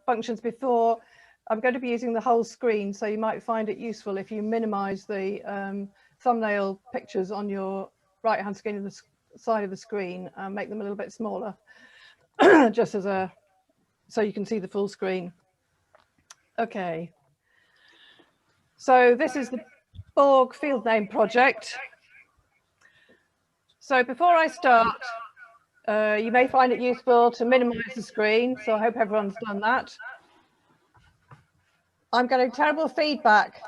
functions before. I'm going to be using the whole screen, so you might find it useful if you minimize the thumbnail pictures on your right hand screen of the side of the screen and make them a little bit smaller, just as a, so you can see the full screen. Okay, so this is the Borgue Field Name Project. So before I start, you may find it useful to minimize the screen, so I hope everyone's done that. I'm getting terrible feedback.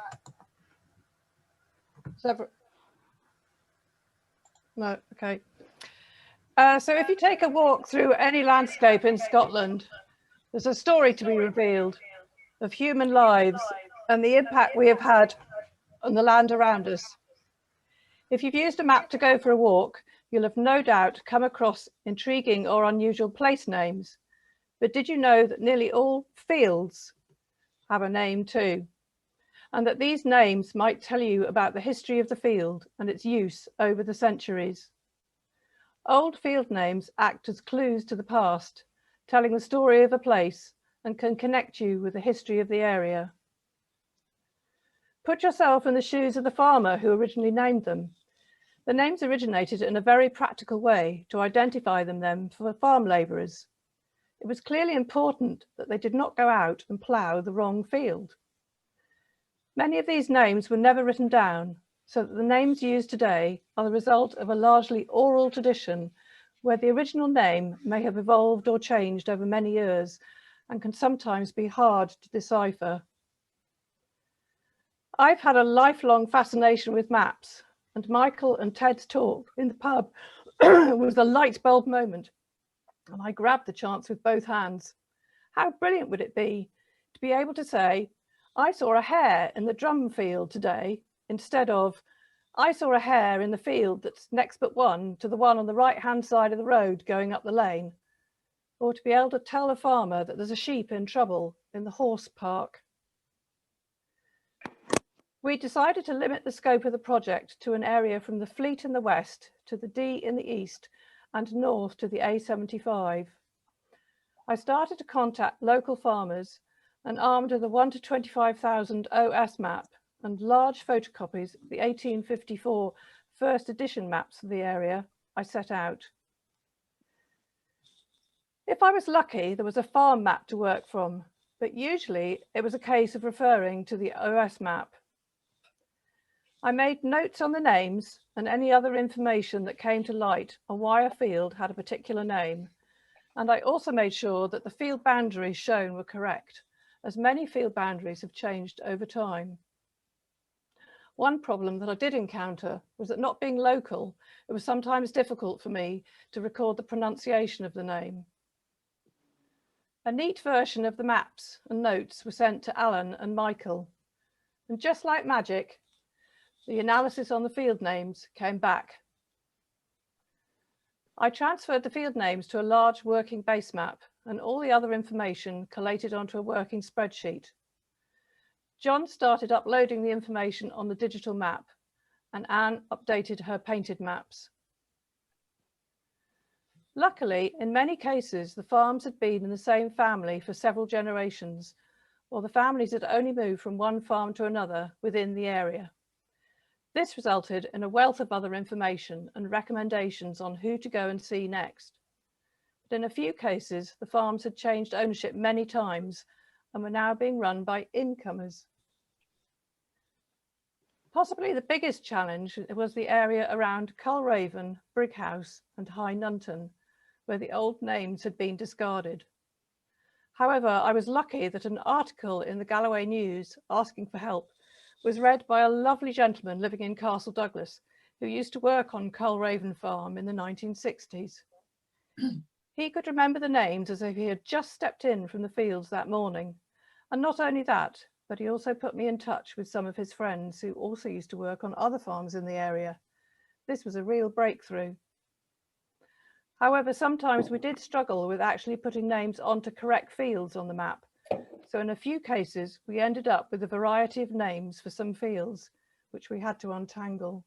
No, okay. So if you take a walk through any landscape in Scotland, there's a story to be revealed of human lives and the impact we have had on the land around us. If you've used a map to go for a walk, you'll have no doubt come across intriguing or unusual place names. But did you know that nearly all fields have a name too? And that these names might tell you about the history of the field and its use over the centuries. Old field names act as clues to the past, telling the story of a place and can connect you with the history of the area. Put yourself in the shoes of the farmer who originally named them. The names originated in a very practical way to identify them for farm labourers. It was clearly important that they did not go out and plough the wrong field. Many of these names were never written down, so that the names used today are the result of a largely oral tradition where the original name may have evolved or changed over many years and can sometimes be hard to decipher. I've had a lifelong fascination with maps, and Michael and Ted's talk in the pub was a light bulb moment, and I grabbed the chance with both hands. How brilliant would it be to be able to say, I saw a hare in the drum field today, instead of, I saw a hare in the field that's next but one to the one on the right-hand side of the road going up the lane. Or to be able to tell a farmer that there's a sheep in trouble in the horse park. We decided to limit the scope of the project to an area from the Fleet in the west to the Dee in the east and north to the A75. I started to contact local farmers and armed with a 1 to 25,000 OS map and large photocopies of the 1854 first edition maps of the area, I set out. If I was lucky, there was a farm map to work from, but usually it was a case of referring to the OS map. I made notes on the names and any other information that came to light on why a field had a particular name, and I also made sure that the field boundaries shown were correct, as many field boundaries have changed over time. One problem that I did encounter was that, not being local, it was sometimes difficult for me to record the pronunciation of the name. A neat version of the maps and notes were sent to Alan and Michael, and just like magic, the analysis on the field names came back. I transferred the field names to a large working base map and all the other information collated onto a working spreadsheet. John started uploading the information on the digital map, and Anne updated her painted maps. Luckily, in many cases, the farms had been in the same family for several generations, or the families had only moved from one farm to another within the area. This resulted in a wealth of other information and recommendations on who to go and see next. But in a few cases, the farms had changed ownership many times and were now being run by incomers. Possibly the biggest challenge was the area around Culraven, Brighouse and High Nunton, where the old names had been discarded. However, I was lucky that an article in the Galloway News asking for help was read by a lovely gentleman living in Castle Douglas, who used to work on Culraven Farm in the 1960s. He could remember the names as if he had just stepped in from the fields that morning. And not only that, but he also put me in touch with some of his friends who also used to work on other farms in the area. This was a real breakthrough. However, sometimes we did struggle with actually putting names onto correct fields on the map. So in a few cases, we ended up with a variety of names for some fields, which we had to untangle.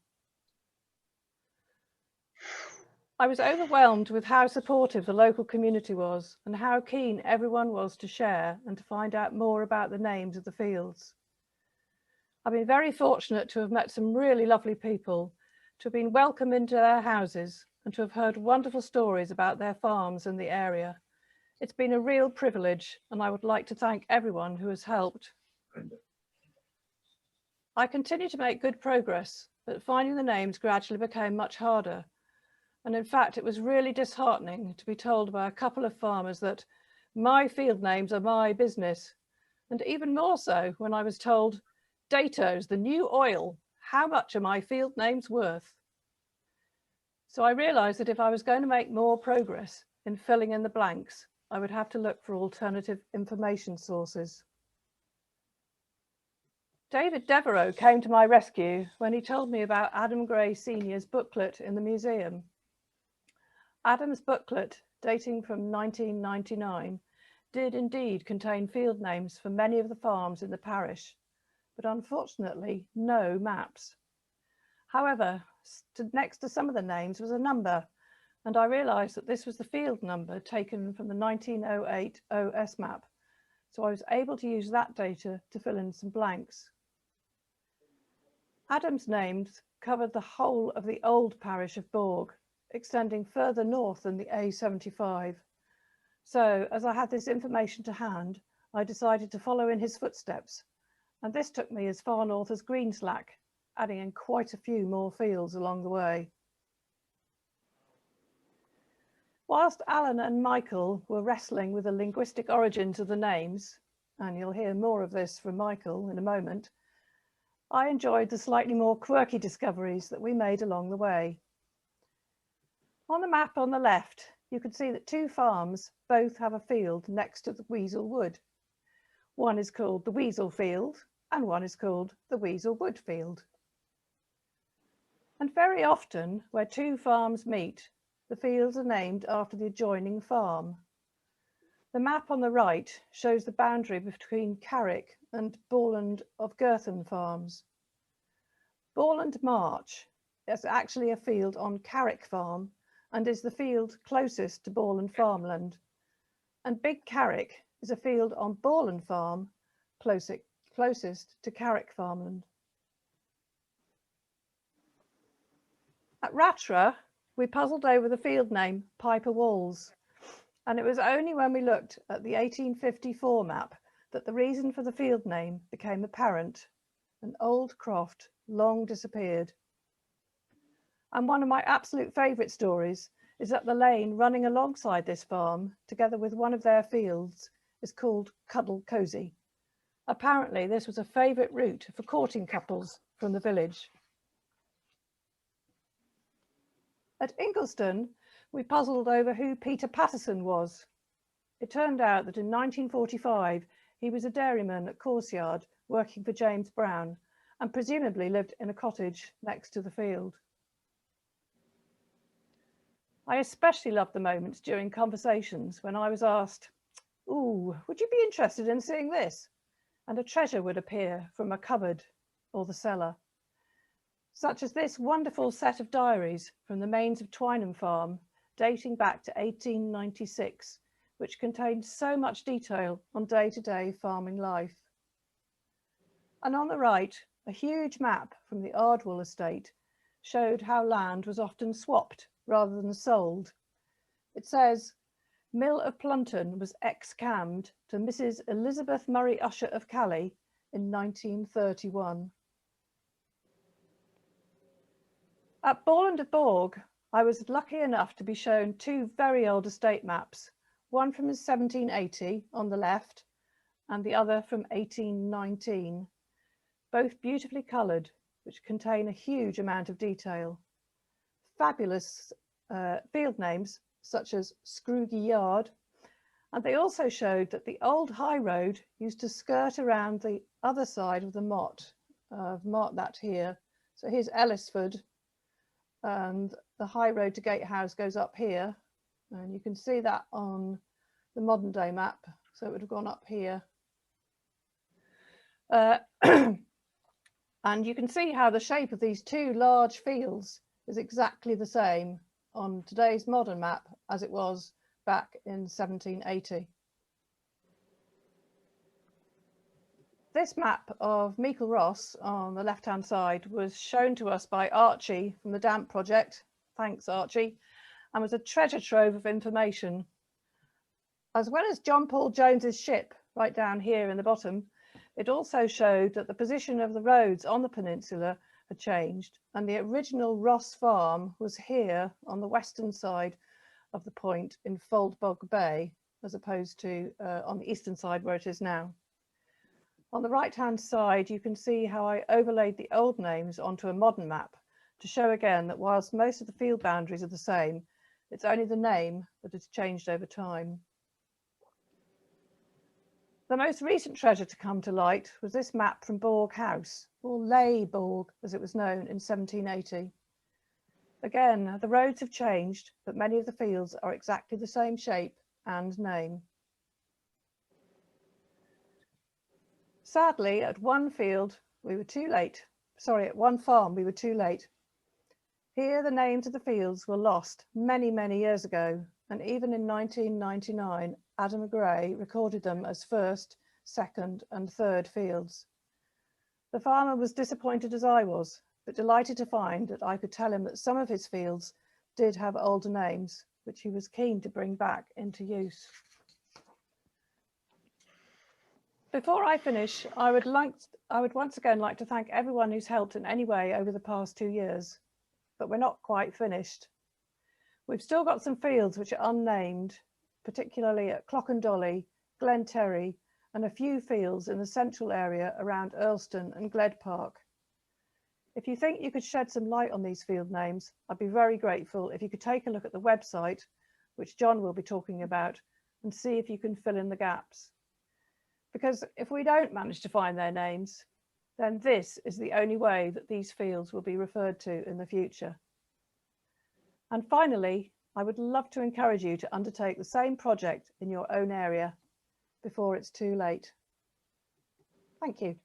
I was overwhelmed with how supportive the local community was and how keen everyone was to share and to find out more about the names of the fields. I've been very fortunate to have met some really lovely people, to have been welcomed into their houses and to have heard wonderful stories about their farms and the area. It's been a real privilege, and I would like to thank everyone who has helped. I continue to make good progress, but finding the names gradually became much harder. And in fact, it was really disheartening to be told by a couple of farmers that my field names are my business. And even more so when I was told, Dato's the new oil, how much are my field names worth? So I realized that if I was going to make more progress in filling in the blanks, I would have to look for alternative information sources. David Devereux came to my rescue when he told me about Adam Gray Sr.'s booklet in the museum. Adam's booklet, dating from 1999, did indeed contain field names for many of the farms in the parish, but unfortunately no maps. However, next to some of the names was a number, and I realised that this was the field number taken from the 1908 OS map, so I was able to use that data to fill in some blanks. Adam's names covered the whole of the old parish of Borgue, extending further north than the A75. So, as I had this information to hand, I decided to follow in his footsteps, and this took me as far north as Greenslack, adding in quite a few more fields along the way. Whilst Alan and Michael were wrestling with the linguistic origins of the names, and you'll hear more of this from Michael in a moment, I enjoyed the slightly more quirky discoveries that we made along the way. On the map on the left, you can see that two farms both have a field next to the Weasel Wood. One is called the Weasel Field and one is called the Weasel Wood Field. And very often, where two farms meet, the fields are named after the adjoining farm. The map on the right shows the boundary between Carrick and Borland of Girtham farms. Borland March is actually a field on Carrick Farm and is the field closest to Borland farmland. And Big Carrick is a field on Borland Farm closest to Carrick farmland. At Ratra, we puzzled over the field name Piper Walls, and it was only when we looked at the 1854 map that the reason for the field name became apparent. An old croft long disappeared. And one of my absolute favourite stories is that the lane running alongside this farm, together with one of their fields, is called Cuddle Cosy. Apparently this was a favourite route for courting couples from the village. At Ingleston, we puzzled over who Peter Patterson was. It turned out that in 1945, he was a dairyman at Coursyard working for James Brown and presumably lived in a cottage next to the field. I especially loved the moments during conversations when I was asked, "Ooh, would you be interested in seeing this?" And a treasure would appear from a cupboard or the cellar, such as this wonderful set of diaries from the Mains of Twynham farm dating back to 1896, which contained so much detail on day-to-day farming life. And on the right, a huge map from the Ardwell estate showed how land was often swapped rather than sold. It says, Mill of Plunton was ex-cammed to Mrs. Elizabeth Murray Usher of Cally in 1931. At Borland of Borgue, I was lucky enough to be shown two very old estate maps, one from 1780 on the left and the other from 1819, both beautifully coloured, which contain a huge amount of detail. Fabulous field names such as Scroogy Yard, and they also showed that the old high road used to skirt around the other side of the motte. I've marked that here. So here's Ellisford, and the high road to Gatehouse goes up here, and you can see that on the modern day map, so it would have gone up here. And you can see how the shape of these two large fields is exactly the same. on today's modern map as it was back in 1780. This map of Meikle Ross on the left-hand side was shown to us by Archie from the Damp Project. Thanks, Archie. And was a treasure trove of information. As well as John Paul Jones's ship right down here in the bottom, it also showed that the position of the roads on the peninsula had changed, and the original Ross farm was here on the western side of the point in Foldbog Bay, as opposed to on the eastern side where it is now. On the right-hand side, you can see how I overlaid the old names onto a modern map to show again that whilst most of the field boundaries are the same, it's only the name that has changed over time. The most recent treasure to come to light was this map from Borgue House, or Ley Borgue as it was known, in 1780. Again, the roads have changed, but many of the fields are exactly the same shape and name. Sadly, at one field, we were too late. Sorry, at one farm, we were too late. Here, the names of the fields were lost many, many years ago, and even in 1999, Adam Gray recorded them as first, second, and third fields. The farmer was disappointed as I was, but delighted to find that I could tell him that some of his fields did have older names, which he was keen to bring back into use. Before I finish, I would once again like to thank everyone who's helped in any way over the past 2 years, but we're not quite finished. We've still got some fields which are unnamed, particularly at Clockandolly, Glen Terry, and a few fields in the central area around Earlston and Gled Park. If you think you could shed some light on these field names, I'd be very grateful if you could take a look at the website, which John will be talking about, and see if you can fill in the gaps. Because if we don't manage to find their names, then this is the only way that these fields will be referred to in the future. And finally, I would love to encourage you to undertake the same project in your own area before it's too late. Thank you.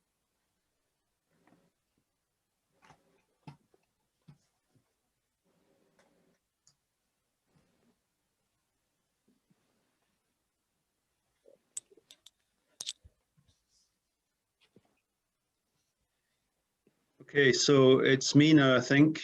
Okay, so it's me now, I think.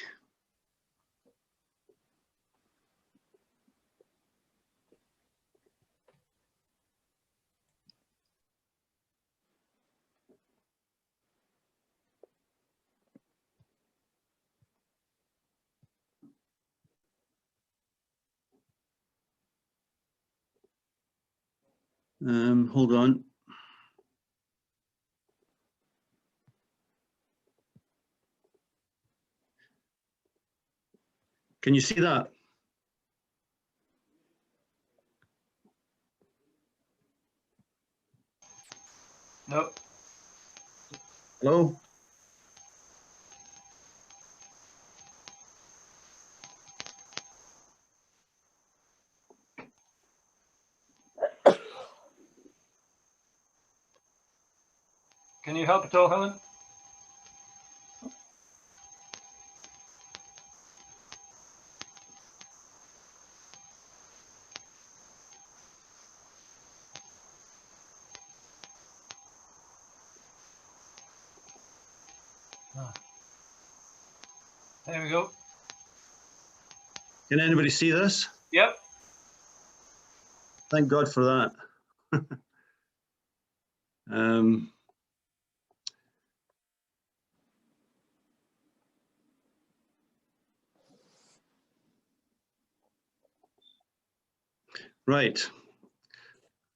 Hold on. Can you see that? No. Hello? Can you help at all, Helen? There we go. Can anybody see this? Yep. Thank God for that. Right.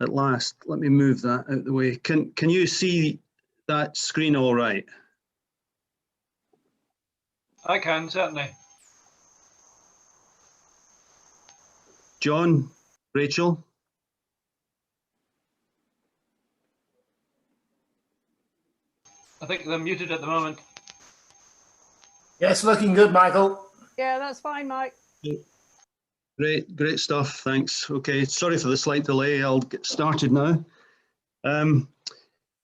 At last, let me move that out the way. Can you see that screen all right? I can, certainly. John, Rachel? I think they're muted at the moment. Yes, looking good, Michael. Yeah, that's fine, Mike. Great stuff, thanks. Okay, sorry for the slight delay, I'll get started now.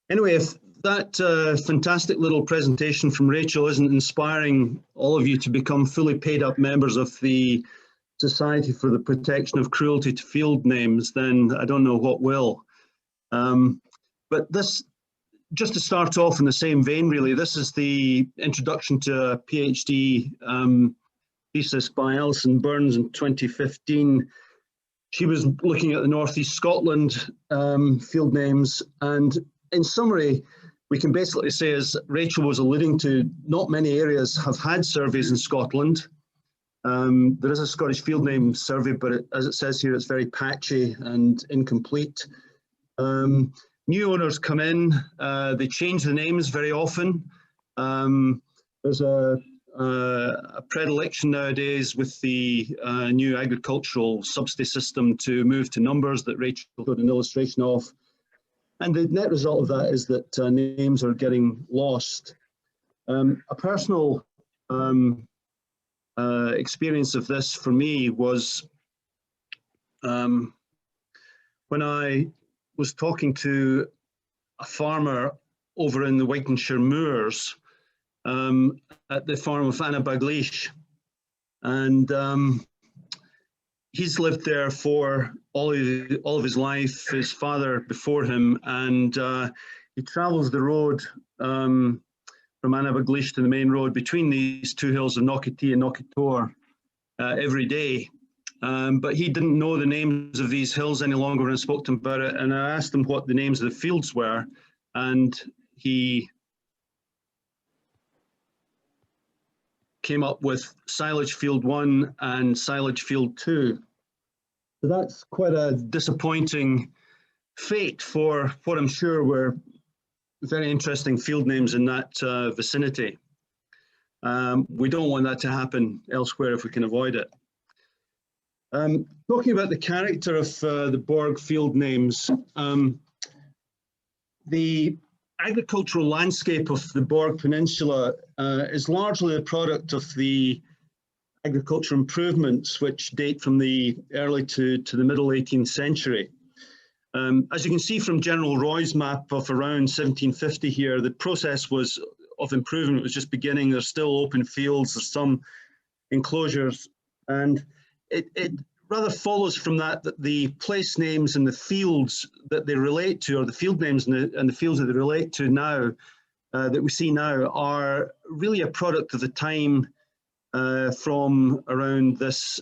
Anyway, if that fantastic little presentation from Rachel isn't inspiring all of you to become fully paid up members of the Society for the Protection of Cruelty to Field Names, then I don't know what will. But this, just to start off in the same vein, really, this is the introduction to a PhD thesis by Alison Burns in 2015. She was looking at the Northeast Scotland field names, and in summary, we can basically say, as Rachel was alluding to, not many areas have had surveys in Scotland. There is a Scottish field name survey, but as it says here, it's very patchy and incomplete. New owners come in, they change the names very often. There's a predilection nowadays with the new agricultural subsidy system to move to numbers that Rachel put an illustration of. And the net result of that is that names are getting lost. A personal experience of this for me was when I was talking to a farmer over in the Wykenshire Moors at the farm of Annabaglish, and he's lived there for all of his life, his father before him, and he travels the road from Annabaglish to the main road between these two hills of Knockatee and Knockator every day. But he didn't know the names of these hills any longer when I spoke to him about it, and I asked him what the names of the fields were, and he came up with Silage Field 1 and Silage Field 2. So that's quite a disappointing fate for what I'm sure were very interesting field names in that vicinity. We don't want that to happen elsewhere if we can avoid it. Talking about the character of the Borgue Field names, the agricultural landscape of the Borgue Peninsula is largely a product of the agricultural improvements which date from the early to the middle 18th century. As you can see from General Roy's map of around 1750 here, the process of improvement was just beginning. There's still open fields, there's some enclosures, and it rather follows from that the place names and the fields that they relate to, or the field names and the fields that they relate to now, that we see now, are really a product of the time from around this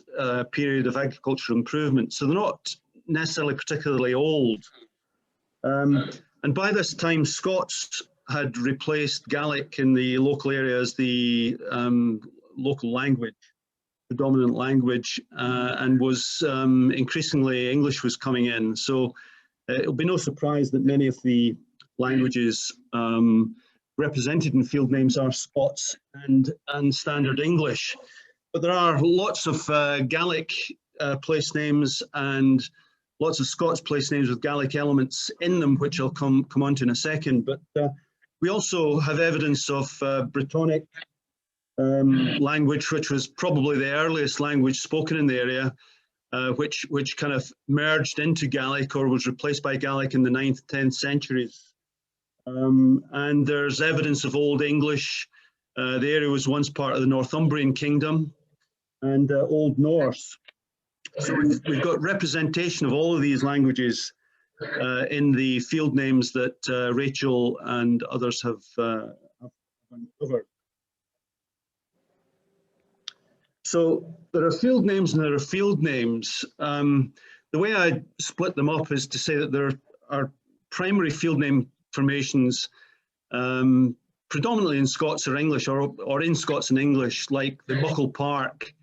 period of agricultural improvement. So they're not necessarily particularly old. And by this time, Scots had replaced Gaelic in the local area as the local language, the dominant language, and was increasingly English was coming in. So it'll be no surprise that many of the languages represented in field names are Scots and Standard English. But there are lots of Gaelic place names and lots of Scots place names with Gaelic elements in them, which I'll come on to in a second. But we also have evidence of Brittonic language, which was probably the earliest language spoken in the area, which kind of merged into Gaelic or was replaced by Gaelic in the 9th, 10th centuries. And there's evidence of Old English. The area was once part of the Northumbrian kingdom, and Old Norse. So we've got representation of all of these languages in the field names that Rachel and others have uncovered. So there are field names and there are field names. The way I split them up is to say that there are primary field name formations predominantly in Scots or English, or in Scots and English, like the Buckle Park,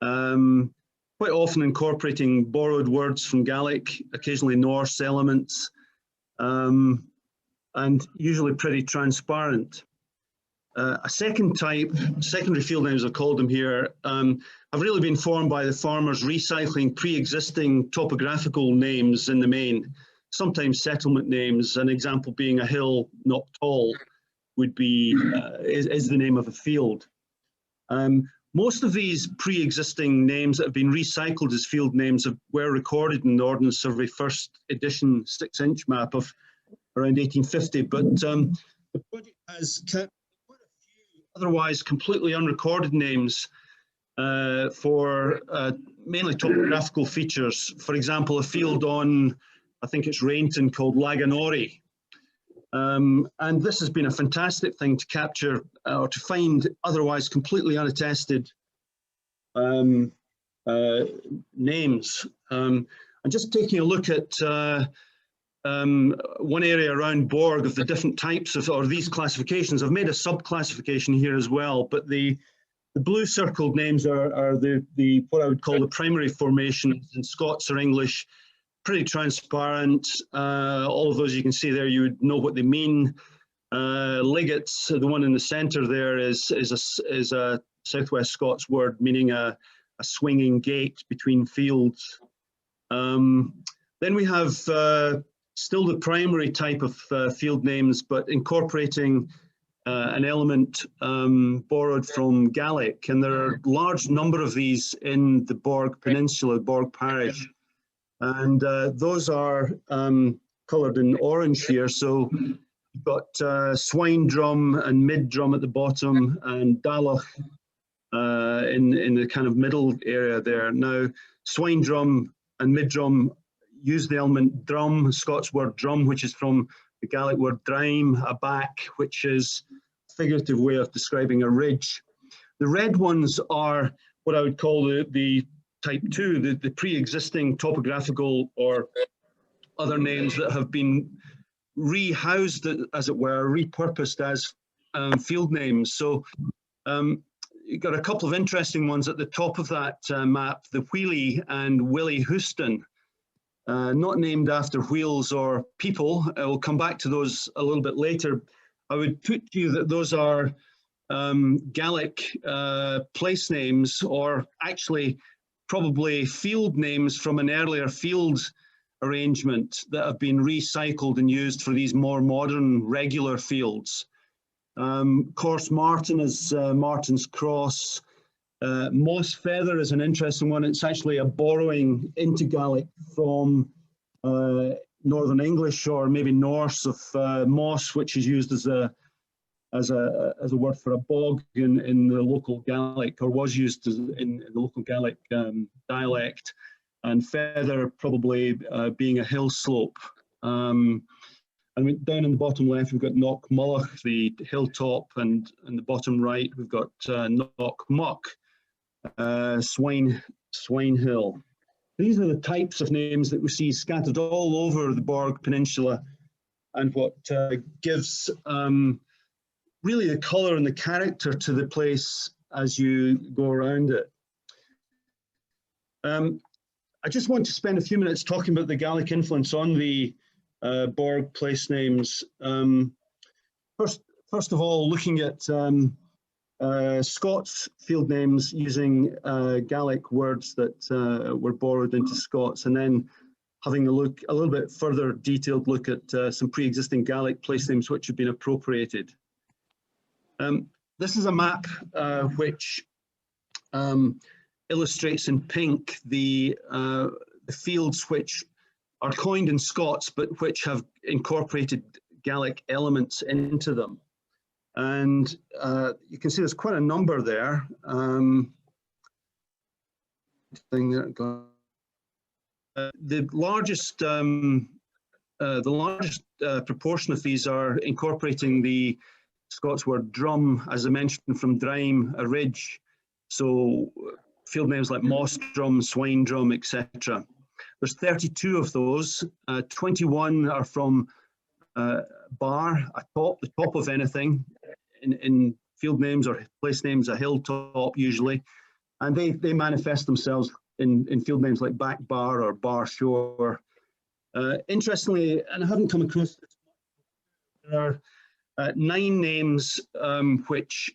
quite often incorporating borrowed words from Gaelic, occasionally Norse elements, and usually pretty transparent. A second type, secondary field names I've called them here, have really been formed by the farmers recycling pre-existing topographical names in the main, sometimes settlement names. An example being a hill, not tall, would be is the name of a field. Most of these pre-existing names that have been recycled as field names were recorded in the Ordnance Survey first edition 6-inch map of around 1850, but the project has kept quite a few otherwise completely unrecorded names for mainly topographical features. For example, a field on, I think it's Rainton, called Laganori. And this has been a fantastic thing to capture or to find otherwise completely unattested names. And just taking a look at one area around Borgue of the different types of, or these classifications. I've made a sub-classification here as well, but the blue circled names are the what I would call the primary formations in Scots or English, pretty transparent. All of those you can see there, you would know what they mean. Liggets, the one in the centre there, is a Southwest Scots word meaning a swinging gate between fields. Then we have still the primary type of field names, but incorporating an element borrowed from Gaelic, and there are a large number of these in the Borgue Peninsula, Borgue Parish, and those are coloured in orange here. So you've got swine drum and mid drum at the bottom, and dalach in the kind of middle area there. Now, swine drum and mid drum use the element drum, Scots word drum, which is from the Gaelic word draim, a back, which is a figurative way of describing a ridge. The red ones are what I would call the type 2, the pre-existing topographical or other names that have been rehoused, as it were, repurposed as field names. So you've got a couple of interesting ones at the top of that map, the Wheelie and Willie Houston. Not named after wheels or people. I will come back to those a little bit later. I would put to you that those are Gaelic place names, or actually probably field names from an earlier field arrangement that have been recycled and used for these more modern regular fields. Course Martin is Martin's Cross. Moss Feather is an interesting one. It's actually a borrowing into Gaelic from Northern English, or maybe Norse, of moss, which is used as a word for a bog in the local Gaelic, or was used in the local Gaelic dialect, and feather probably being a hill slope. And down in the bottom left, we've got Knock Mullach, the hilltop, and in the bottom right, we've got Knock Muck, Swine Hill. These are the types of names that we see scattered all over the Borgue Peninsula, and what gives really the colour and the character to the place as you go around it. I just want to spend a few minutes talking about the Gaelic influence on the Borgue place names. First of all, looking at Scots field names using Gaelic words that were borrowed into Scots, and then having a little bit further detailed look at some pre-existing Gaelic place names which have been appropriated. This is a map which illustrates in pink the fields which are coined in Scots, but which have incorporated Gaelic elements into them. And you can see there's quite a number there. The largest proportion of these are incorporating the Scots word drum, as I mentioned, from draim, a ridge. So field names like moss drum, swine drum, etc. There's 32 of those. 21 are from bar, the top of anything. In field names or place names, a hilltop usually, and they manifest themselves in field names like back bar or bar shore. Interestingly, and I haven't come across this, there are 9 names which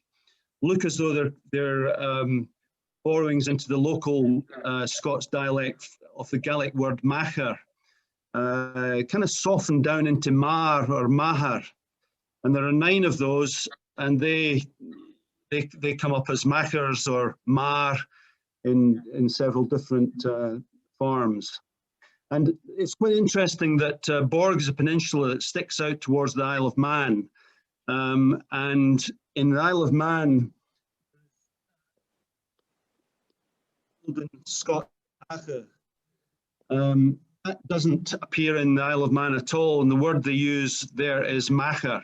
look as though they're borrowings into the local Scots dialect of the Gaelic word macher, kind of softened down into mar or mahar, and there are 9 of those. And they come up as machers or mar in several different forms. And it's quite interesting that Borgue is a peninsula that sticks out towards the Isle of Man. And in the Isle of Man, field in Scotland. That doesn't appear in the Isle of Man at all, and the word they use there is macher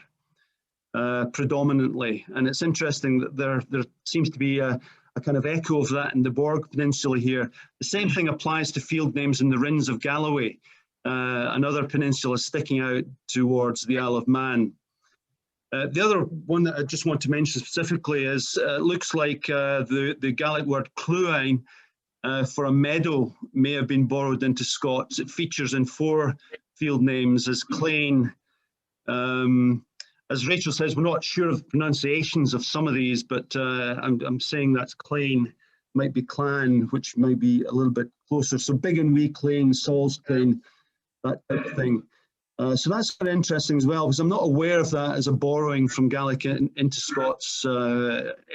predominantly. And it's interesting that there seems to be a kind of echo of that in the Borgue Peninsula here. The same thing applies to field names in the Rins of Galloway, another peninsula sticking out towards the Isle of Man. The other one that I just want to mention specifically is, looks like the Gaelic word clúine for a meadow may have been borrowed into Scots. It features in 4 field names as Clane. As Rachel says, we're not sure of pronunciations of some of these, but I'm saying that's Clane, might be Clan, which might be a little bit closer. So Big and Wee Clane, Saul's Clane, that type of thing. So that's quite interesting as well, because I'm not aware of that as a borrowing from Gaelic into Scots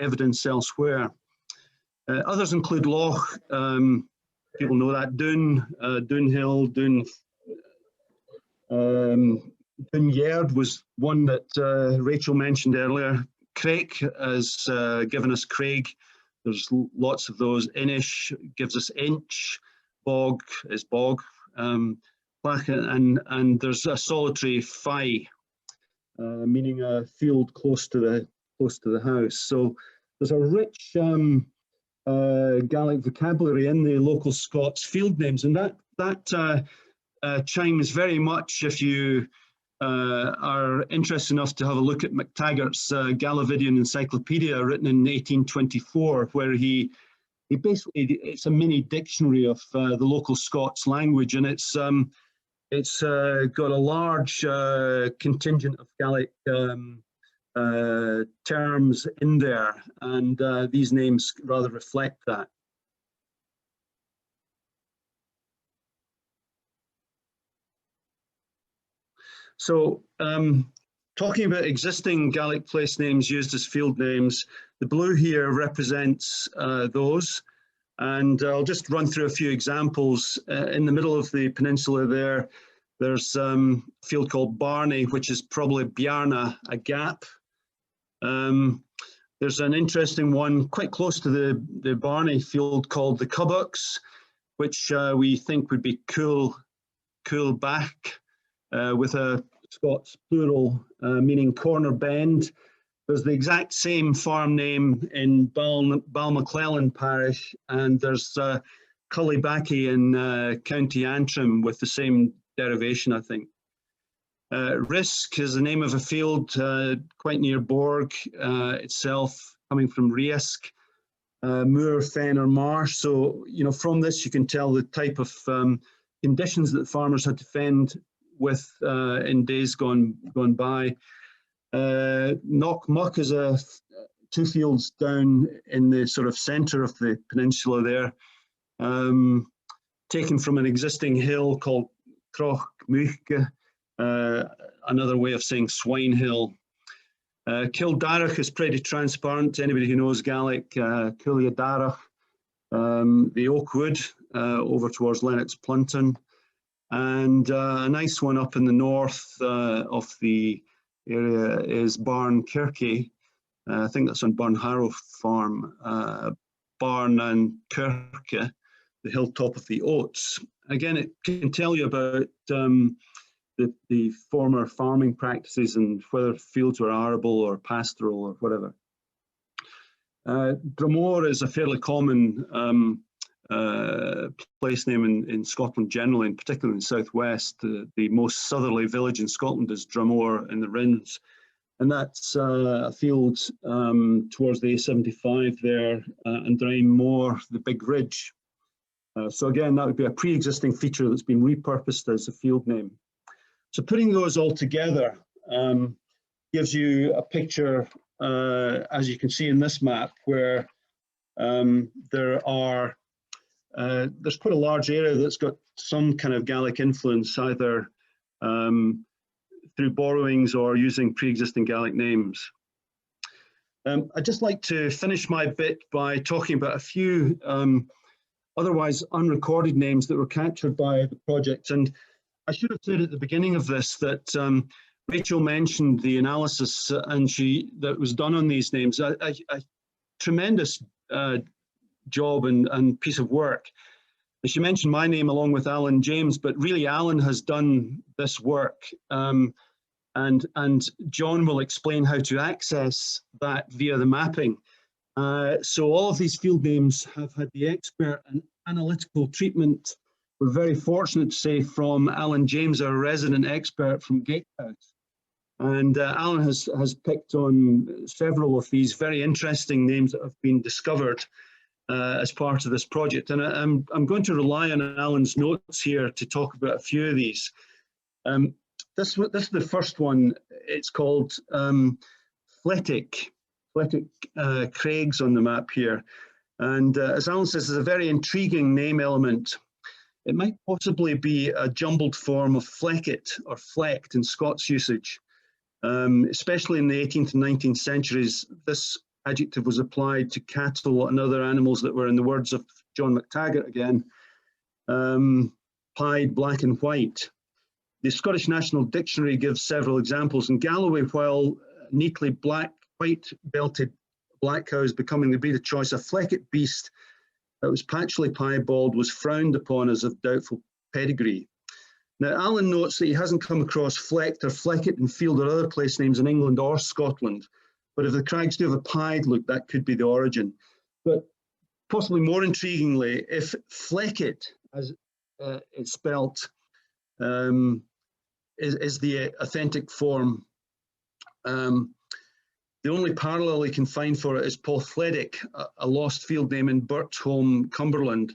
evidence elsewhere. Others include Loch, people know that, Doon, Doonhill, Doon. Yard was one that Rachel mentioned earlier. Craig has given us Craig. There's lots of those. Inish gives us Inch. Bog is Bog. And there's a solitary Fye, meaning a field close to the house. So there's a rich Gaelic vocabulary in the local Scots field names, and that chimes very much if you are interested enough to have a look at MacTaggart's Galavidian Encyclopedia, written in 1824, where he basically, it's a mini dictionary of the local Scots language, and it's got a large contingent of Gaelic terms in there, and these names rather reflect that. So talking about existing Gaelic place names used as field names, the blue here represents those, and I'll just run through a few examples. In the middle of the peninsula there's a field called Barney, which is probably Bjarna, a gap. There's an interesting one quite close to the Barney field called the Cubbucks, which we think would be cool back, with a Scots plural, meaning corner bend. There's the exact same farm name in Balmaclellan parish, and there's Cullibackie in County Antrim with the same derivation, I think. Risk is the name of a field quite near Borgue itself, coming from Risk, moor, fen or marsh. So, you know, from this you can tell the type of conditions that farmers had to fend with in days gone by. Knockmuck is 2 fields down in the sort of centre of the peninsula there, taken from an existing hill called Croch Muchke, another way of saying Swine Hill. Kildarach is pretty transparent to anybody who knows Gaelic. Kildarach, the Oakwood over towards Lennox Plunton, and a nice one up in the north of the area is Barn Kirky. I think that's on Barnharrow Farm. Barn and Kirke, the hilltop of the Oats. Again, it can tell you about the former farming practices and whether fields were arable or pastoral or whatever. Dromore is a fairly common place name in Scotland generally, and particularly in the southwest. The most southerly village in Scotland is Dromore in the Rins, and that's a field towards the A75 there, and Dromore, the Big Ridge. So again, that would be a pre-existing feature that's been repurposed as a field name. So putting those all together gives you a picture, as you can see in this map, where there's quite a large area that's got some kind of Gaelic influence, either through borrowings or using pre-existing Gaelic names. I'd just like to finish my bit by talking about a few otherwise unrecorded names that were captured by the project. And I should have said at the beginning of this that Rachel mentioned the analysis that was done on these names. A tremendous job and piece of work. As you mentioned my name along with Alan James, but really Alan has done this work, and John will explain how to access that via the mapping. So all of these field names have had the expert and analytical treatment. We're very fortunate to say from Alan James, our resident expert from Gatehouse. And Alan has picked on several of these very interesting names that have been discovered as part of this project. And I'm going to rely on Alan's notes here to talk about a few of these. This is the first one. It's called Fletic Craigs on the map here. And as Alan says, there's a very intriguing name element. It might possibly be a jumbled form of flecket or flecked in Scots usage. Especially in the 18th and 19th centuries, this adjective was applied to cattle and other animals that were, in the words of John McTaggart again, pied black and white. The Scottish National Dictionary gives several examples. In Galloway, while neatly white-belted black cows becoming the breed of choice, a flecket beast that was patchily piebald was frowned upon as of doubtful pedigree. Now, Alan notes that he hasn't come across flecked or flecket in field or other place names in England or Scotland, but if the Craigs do have a pied look, that could be the origin. But possibly more intriguingly, if flecket, as it's spelt, is the authentic form, the only parallel he can find for it is Porthledic, a lost field name in Burtholme, Cumberland.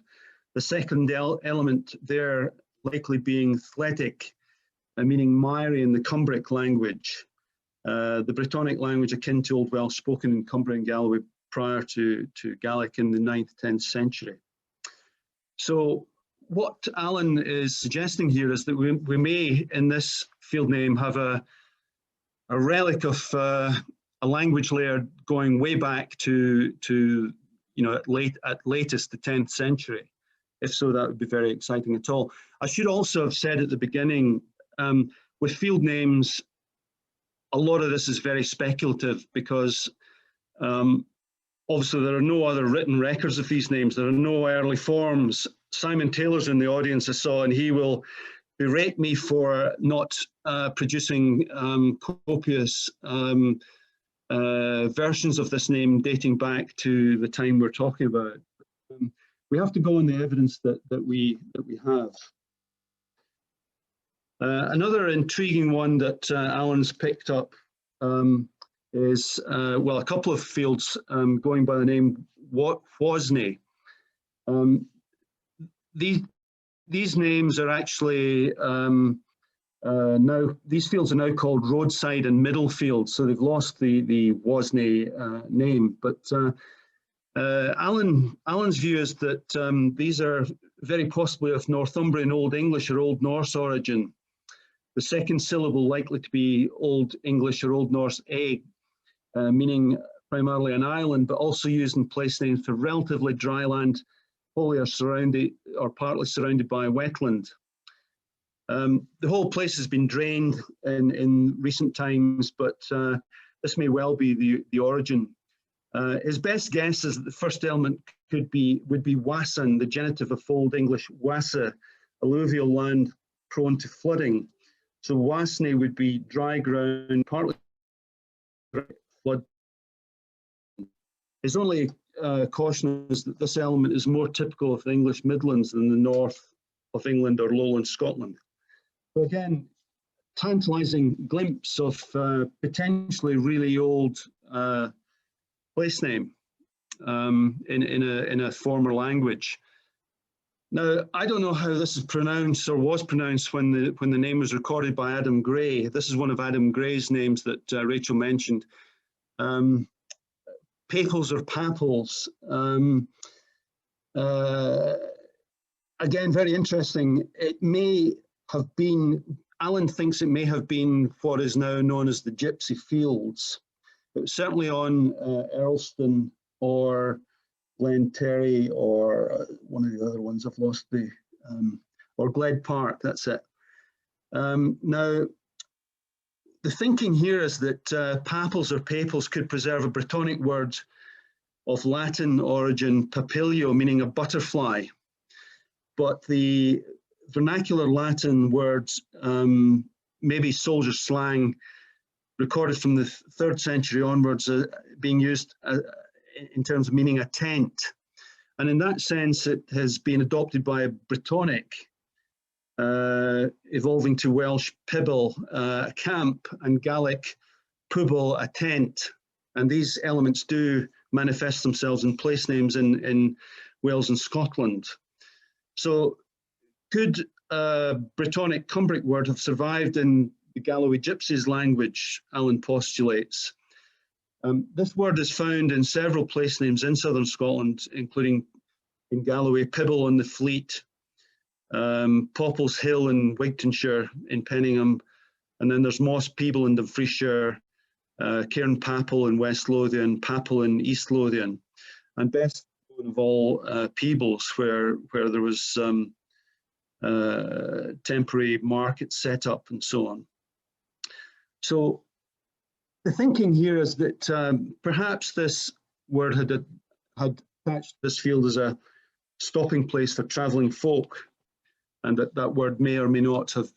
The second element there likely being Thletic, meaning miry in the Cumbric language, the Brittonic language akin to Old Welsh spoken in Cumbria and Galloway prior to Gaelic in the 9th, 10th century. So what Alan is suggesting here is that we may, in this field name, have a relic of a language layer going way back to at latest the 10th century. If so, that would be very exciting at all. I should also have said at the beginning, with field names, a lot of this is very speculative because obviously there are no other written records of these names. There are no early forms. Simon Taylor's in the audience, I saw, and he will berate me for not producing copious versions of this name dating back to the time we're talking about. We have to go on the evidence that we have. Another intriguing one that Alan's picked up is, well, a couple of fields going by the name Whosney. These names are actually now, these fields are now called roadside and middle fields, so they've lost the Whosney name. But Alan's view is that these are very possibly of Northumbrian Old English or Old Norse origin. The second syllable likely to be Old English or Old Norse egg, meaning primarily an island, but also used in place names for relatively dry land, wholly or surrounded or partly surrounded by wetland. The whole place has been drained in recent times, but this may well be the origin. His best guess is that the first element would be Wassan, the genitive of Old English wassa, alluvial land prone to flooding. So Wasney would be dry ground, partly flood. His only caution is that this element is more typical of the English Midlands than the north of England or lowland Scotland. So again, tantalising glimpse of potentially really old place name in a former language. Now, I don't know how this is pronounced or was pronounced when the name was recorded by Adam Gray. This is one of Adam Gray's names that Rachel mentioned. Papals or Papals. Again, very interesting. It may have been, Alan thinks it may have been what is now known as the Gypsy Fields. It was certainly on Earlston or Glenterry or one of the other ones, I've lost the, or Gled Park, that's it. Now, the thinking here is that Papals or Papals could preserve a Brittonic word of Latin origin papilio, meaning a butterfly. But the vernacular Latin words, maybe soldier slang, recorded from the 3rd century onwards, being used in terms of meaning a tent. And in that sense, it has been adopted by Brittonic, evolving to Welsh pibble, a camp, and Gaelic pubble, a tent. And these elements do manifest themselves in place names in Wales and Scotland. So could a Brittonic Cumbric word have survived in the Galloway Gypsies language, Alan postulates? This word is found in several place names in southern Scotland, including in Galloway, Pibble on the Fleet, Popples Hill in Wigtonshire, in Penningham, and then there's Moss Peeble in Dumfriesshire, Cairn Papel in West Lothian, Papel in East Lothian, and best known of all, Peebles, where there was temporary market set up and so on. So the thinking here is that perhaps this word had attached this field as a stopping place for travelling folk, and that word may or may not have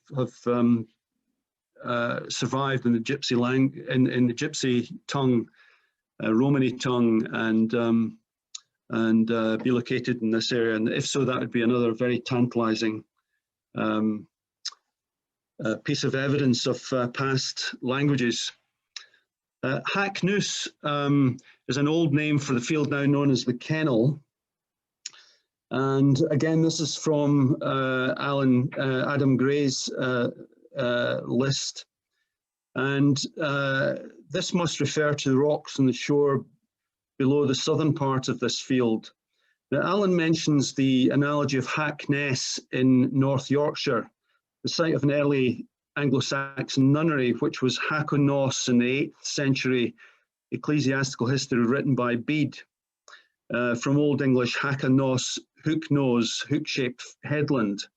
survived in the Gypsy in the Gypsy tongue, Romany tongue, and be located in this area. And if so, that would be another very tantalising piece of evidence of past languages. Hacknoose is an old name for the field now known as the Kennel. And again, this is from Adam Gray's list. And this must refer to the rocks on the shore below the southern part of this field. Now, Alan mentions the analogy of Hackness in North Yorkshire, the site of an early Anglo-Saxon nunnery, which was Haconos in the 8th century ecclesiastical history written by Bede, from Old English Hakanos, hook nose, hook-shaped headland.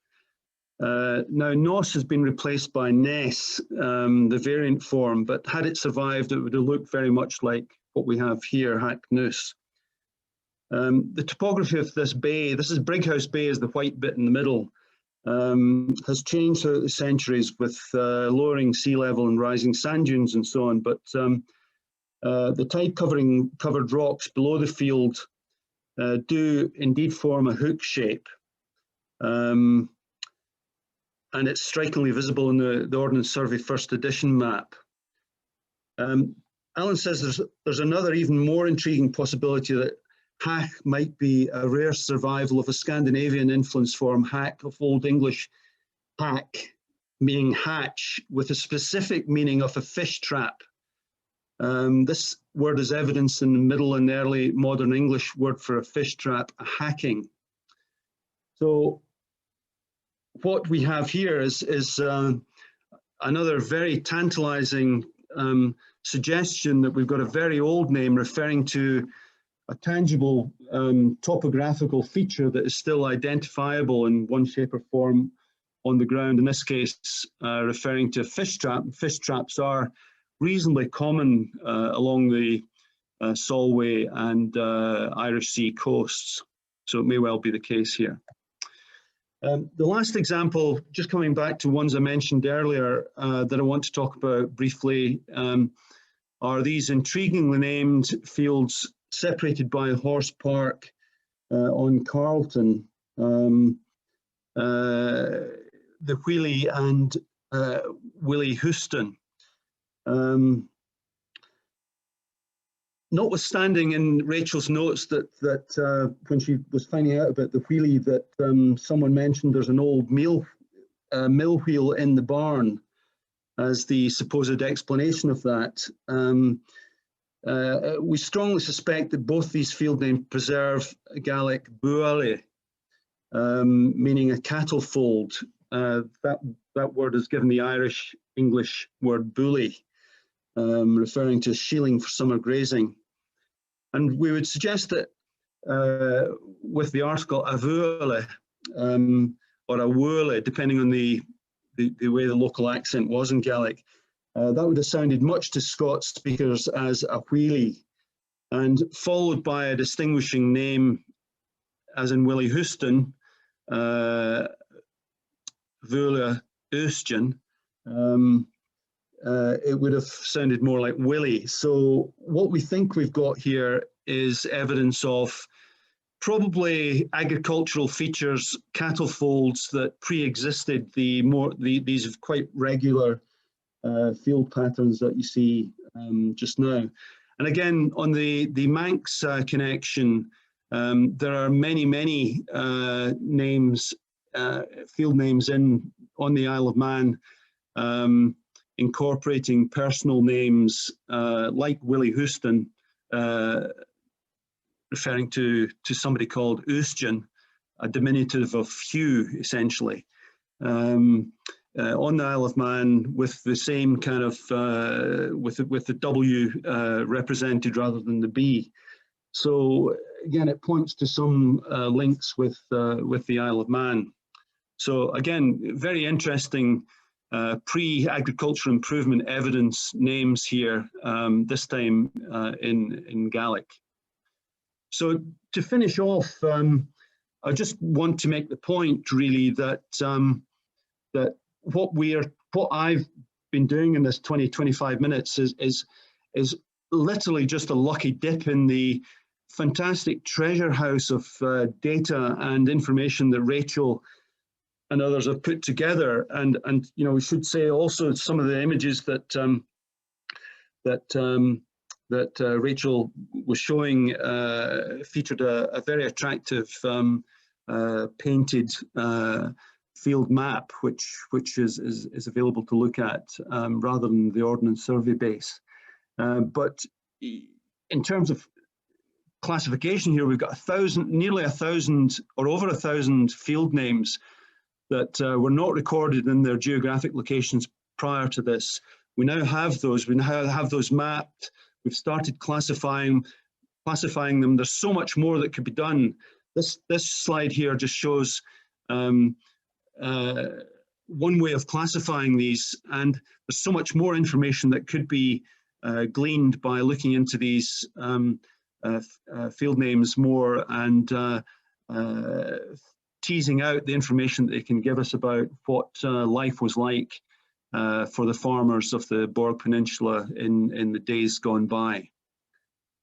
Now, nos has been replaced by ness, the variant form, but had it survived, it would have looked very much like what we have here, Hacknoose. The topography of this bay, this is Brighouse Bay, is the white bit in the middle, has changed throughout the centuries with lowering sea level and rising sand dunes and so on, but the tide covered rocks below the field do indeed form a hook shape. And it's strikingly visible in the Ordnance Survey First Edition map. Alan says there's another even more intriguing possibility that hack might be a rare survival of a Scandinavian influence form, hack of Old English hack, meaning hatch, with a specific meaning of a fish trap. This word is evidence in the Middle and early modern English word for a fish trap, a hacking. So what we have here is another very tantalizing suggestion that we've got a very old name referring to a tangible topographical feature that is still identifiable in one shape or form on the ground, in this case referring to a fish trap. Fish traps are reasonably common along the Solway and Irish Sea coasts, so it may well be the case here. The last example, just coming back to ones I mentioned earlier that I want to talk about briefly, are these intriguingly named fields separated by a horse park on Carlton, the Wheelie and Willie Houston. Notwithstanding in Rachel's notes that when she was finding out about the wheelie, that someone mentioned there's an old mill wheel in the barn as the supposed explanation of that. We strongly suspect that both these field names preserve Gaelic buale, meaning a cattle fold. That word is given the Irish English word bully, referring to shieling for summer grazing. And we would suggest that with the article avuale or awule, depending on the way the local accent was in Gaelic, that would have sounded much to Scots speakers as a wheelie. and followed by a distinguishing name, as in Willie Houston, Vula Östgen, it would have sounded more like Willie. So what we think we've got here is evidence of probably agricultural features, cattle folds that pre-existed these quite regular field patterns that you see just now. And again, on the Manx connection, there are many names, field names on the Isle of Man, incorporating personal names like Willie Houston, referring to somebody called Östgen, a diminutive of Hugh, essentially. On the Isle of Man, with the same kind of with the W represented rather than the B. So again, it points to some links with the Isle of Man. So again, very interesting pre-agriculture improvement evidence names here, this time in Gaelic. So to finish off, I just want to make the point really that that what I've been doing in this 20-25 minutes is literally just a lucky dip in the fantastic treasure house of data and information that Rachel and others have put together. And you know, we should say also some of the images that Rachel was showing featured a very attractive painted field map, which is available to look at rather than the Ordnance Survey base. But in terms of classification here, we've got nearly 1,000 or over 1,000 field names that were not recorded in their geographic locations prior to this. We now have those. We now have those mapped. We've started classifying them. There's so much more that could be done. This slide here just shows one way of classifying these, and there's so much more information that could be gleaned by looking into these field names more and teasing out the information that they can give us about what life was like for the farmers of the Borgue Peninsula in the days gone by.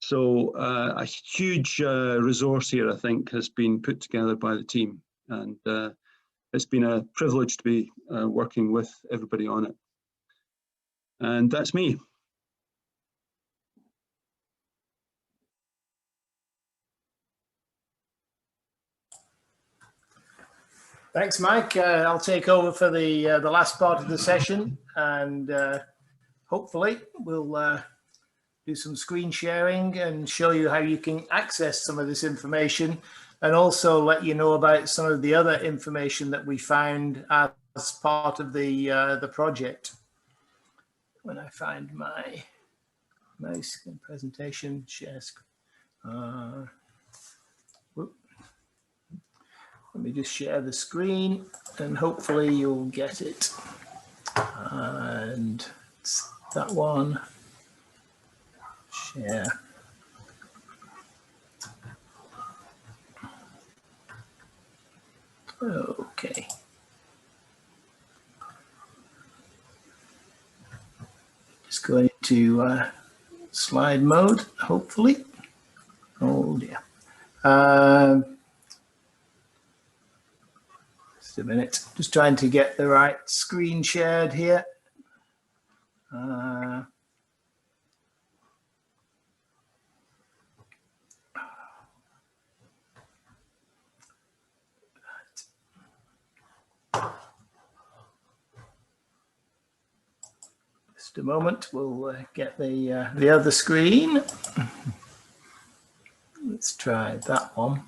So a huge resource here, I think, has been put together by the team, and it's been a privilege to be working with everybody on it. And that's me. Thanks, Mike. I'll take over for the last part of the session, and hopefully we'll do some screen sharing and show you how you can access some of this information, and also let you know about some of the other information that we found as part of the project. When I find my mouse presentation, share screen. Let me just share the screen and hopefully you'll get it. And it's that one. Share. Okay. Just going into slide mode, hopefully. Oh dear. Just a minute, just trying to get the right screen shared here. Just a moment, we'll get the other screen. Let's try that one.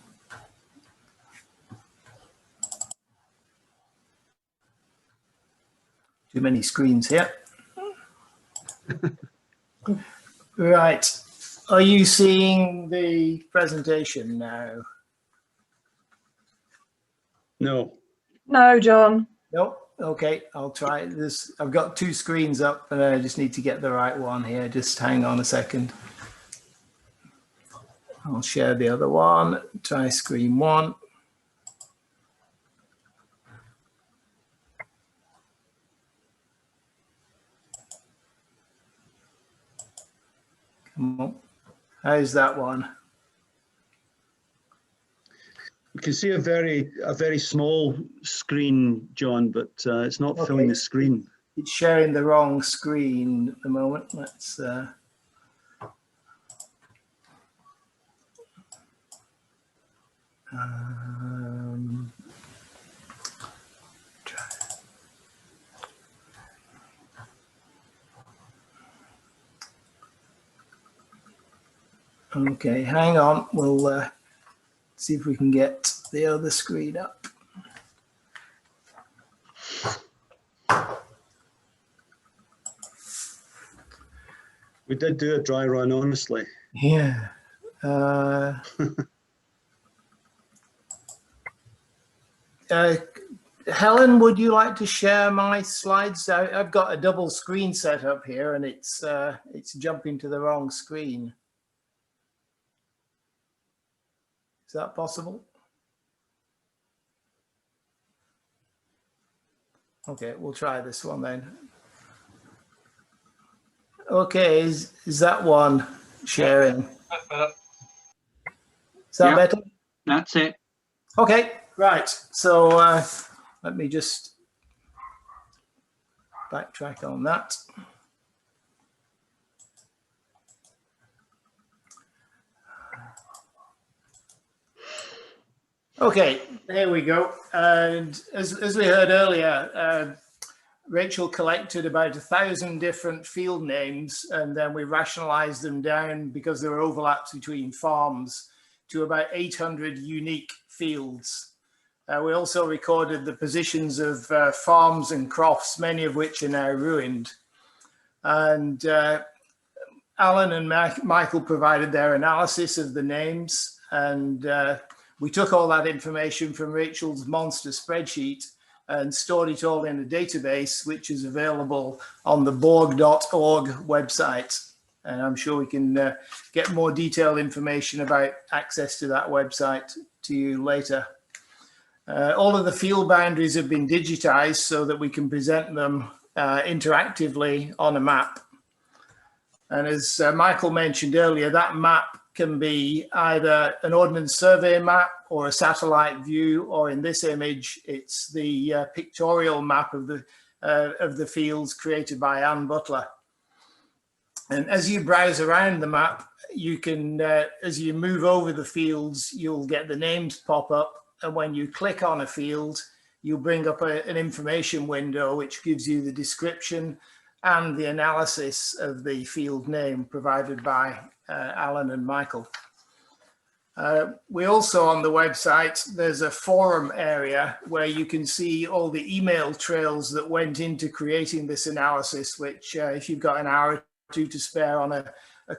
Too many screens here. Right. Are you seeing the presentation now? No. No, John. Nope. Okay, I'll try this. I've got two screens up and I just need to get the right one here. Just hang on a second. I'll share the other one, try screen one. Come on. How's that one? We can see a very small screen, John, but it's not filling the screen. It's sharing the wrong screen at the moment. Let's try. Okay, hang on. We'll see if we can get the other screen up. We did do a dry run, honestly. Yeah. Helen, would you like to share my slides? I've got a double screen set up here, and it's jumping to the wrong screen. Is that possible? Okay, we'll try this one then. Okay, is that one sharing? Is that better? That's it. Okay, right. So let me just backtrack on that. Okay, there we go. And as we heard earlier, Rachel collected about 1,000 different field names, and then we rationalized them down because there were overlaps between farms to about 800 unique fields. We also recorded the positions of farms and crops, many of which are now ruined. And Alan and Michael provided their analysis of the names, and we took all that information from Rachel's monster spreadsheet and stored it all in a database, which is available on the borgue.org website. And I'm sure we can get more detailed information about access to that website to you later. All of the field boundaries have been digitized so that we can present them interactively on a map. And as Michael mentioned earlier, that map can be either an Ordnance Survey map or a satellite view, or in this image, it's the pictorial map of the fields created by Anne Butler. And as you browse around the map, you can, as you move over the fields, you'll get the names pop up. And when you click on a field, you'll bring up an information window, which gives you the description and the analysis of the field name provided by Alan and Michael. We also, on the website, there's a forum area where you can see all the email trails that went into creating this analysis, which if you've got an hour or two to spare on a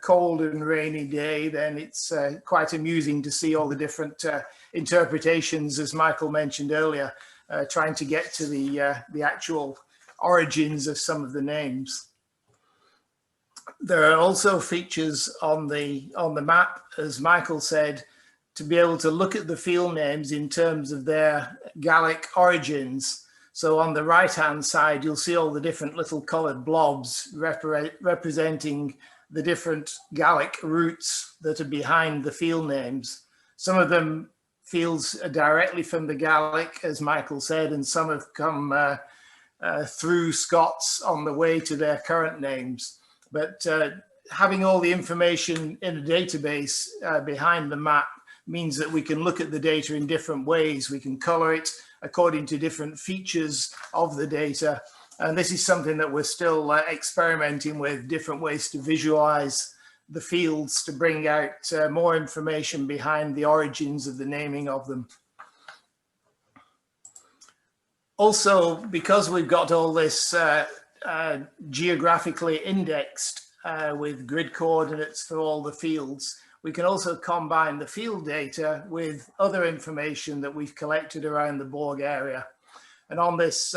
cold and rainy day, then it's quite amusing to see all the different interpretations, as Michael mentioned earlier, trying to get to the actual origins of some of the names. There are also features on the map, as Michael said, to be able to look at the field names in terms of their Gallic origins. So on the right-hand side, you'll see all the different little colored blobs representing the different Gallic roots that are behind the field names. Some of them fields are directly from the Gallic, as Michael said, and some have come through Scots on the way to their current names. But having all the information in a database behind the map means that we can look at the data in different ways. We can color it according to different features of the data. And this is something that we're still experimenting with, different ways to visualize the fields to bring out more information behind the origins of the naming of them. Also, because we've got all this geographically indexed with grid coordinates for all the fields, we can also combine the field data with other information that we've collected around the Borgue area. And on this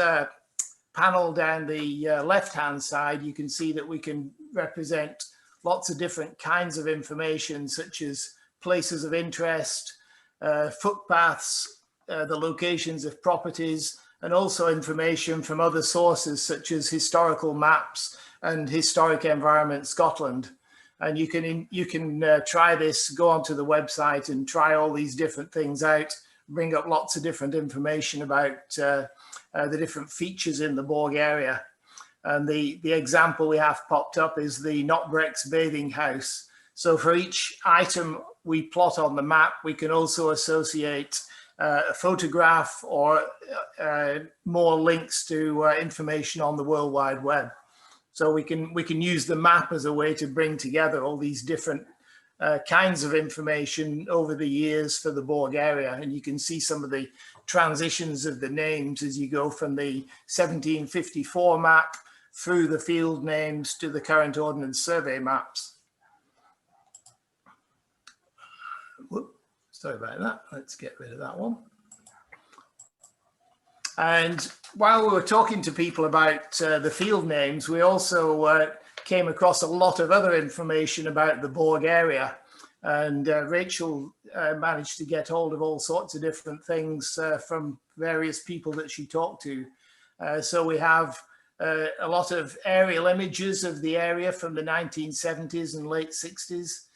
panel down the left-hand side, you can see that we can represent lots of different kinds of information, such as places of interest, footpaths, the locations of properties, and also information from other sources such as historical maps and Historic Environment Scotland. And you can try this, go onto the website and try all these different things out, bring up lots of different information about the different features in the Borgue area. And the example we have popped up is the Knockbrecks bathing house. So for each item we plot on the map, we can also associate a photograph or more links to information on the World Wide Web. So we can use the map as a way to bring together all these different kinds of information over the years for the Borgue area. And you can see some of the transitions of the names as you go from the 1754 map through the field names to the current Ordnance Survey maps. Whoop, sorry about that. Let's get rid of that one. And while we were talking to people about the field names, we also came across a lot of other information about the Borgue area. And Rachel managed to get hold of all sorts of different things from various people that she talked to. So we have a lot of aerial images of the area from the 1970s and late 60s.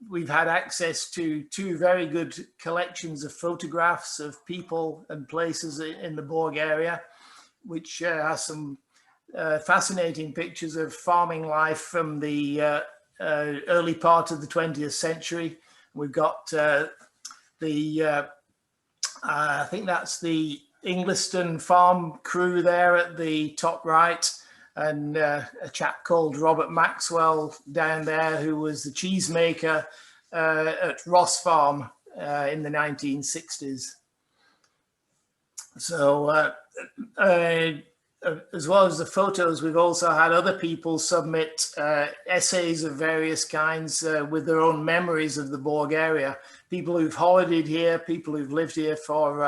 We've had access to 2 very good collections of photographs of people and places in the Borgue area, which has some fascinating pictures of farming life from the early part of the 20th century. We've got I think that's the Ingliston farm crew there at the top right, and a chap called Robert Maxwell down there, who was the cheesemaker at Ross Farm in the 1960s. So as well as the photos, we've also had other people submit essays of various kinds with their own memories of the Borgue area. People who've holidayed here, people who've lived here for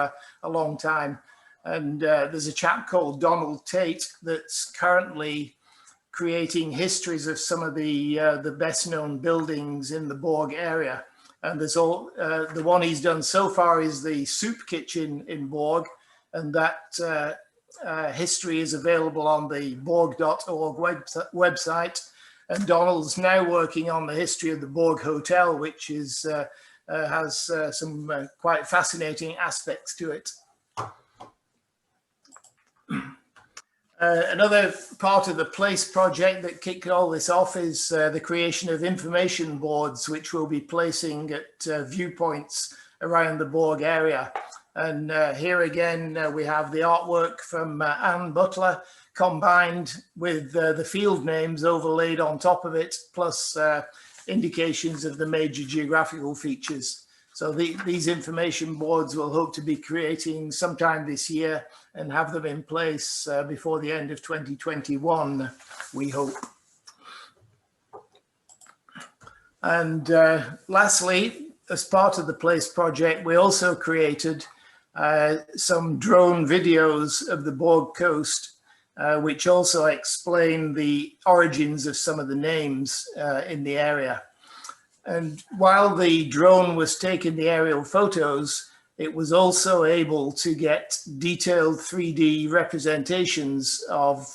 a long time. And there's a chap called Donald Tate that's currently creating histories of some of the best known buildings in the Borgue area. And there's the one he's done so far is the soup kitchen in Borgue, and that history is available on the borgue.org website. And Donald's now working on the history of the Borgue Hotel, which is has some quite fascinating aspects to it. Another part of the Place project that kicked all this off is the creation of information boards, which we'll be placing at viewpoints around the Borgue area. And here again, we have the artwork from Anne Butler combined with the field names overlaid on top of it, plus indications of the major geographical features. So these information boards we'll hope to be creating sometime this year and have them in place before the end of 2021, we hope. And lastly, as part of the Place project, we also created some drone videos of the Borgue coast, which also explain the origins of some of the names in the area. And while the drone was taking the aerial photos, it was also able to get detailed 3D representations of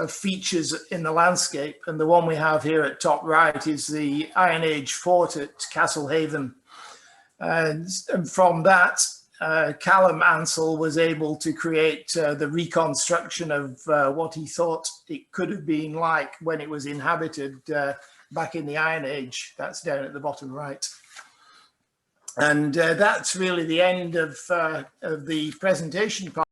features in the landscape. And the one we have here at top right is the Iron Age fort at Castlehaven. And from that, Callum Ansell was able to create the reconstruction of what he thought it could have been like when it was inhabited back in the Iron Age. That's down at the bottom right. And that's really the end of the presentation part.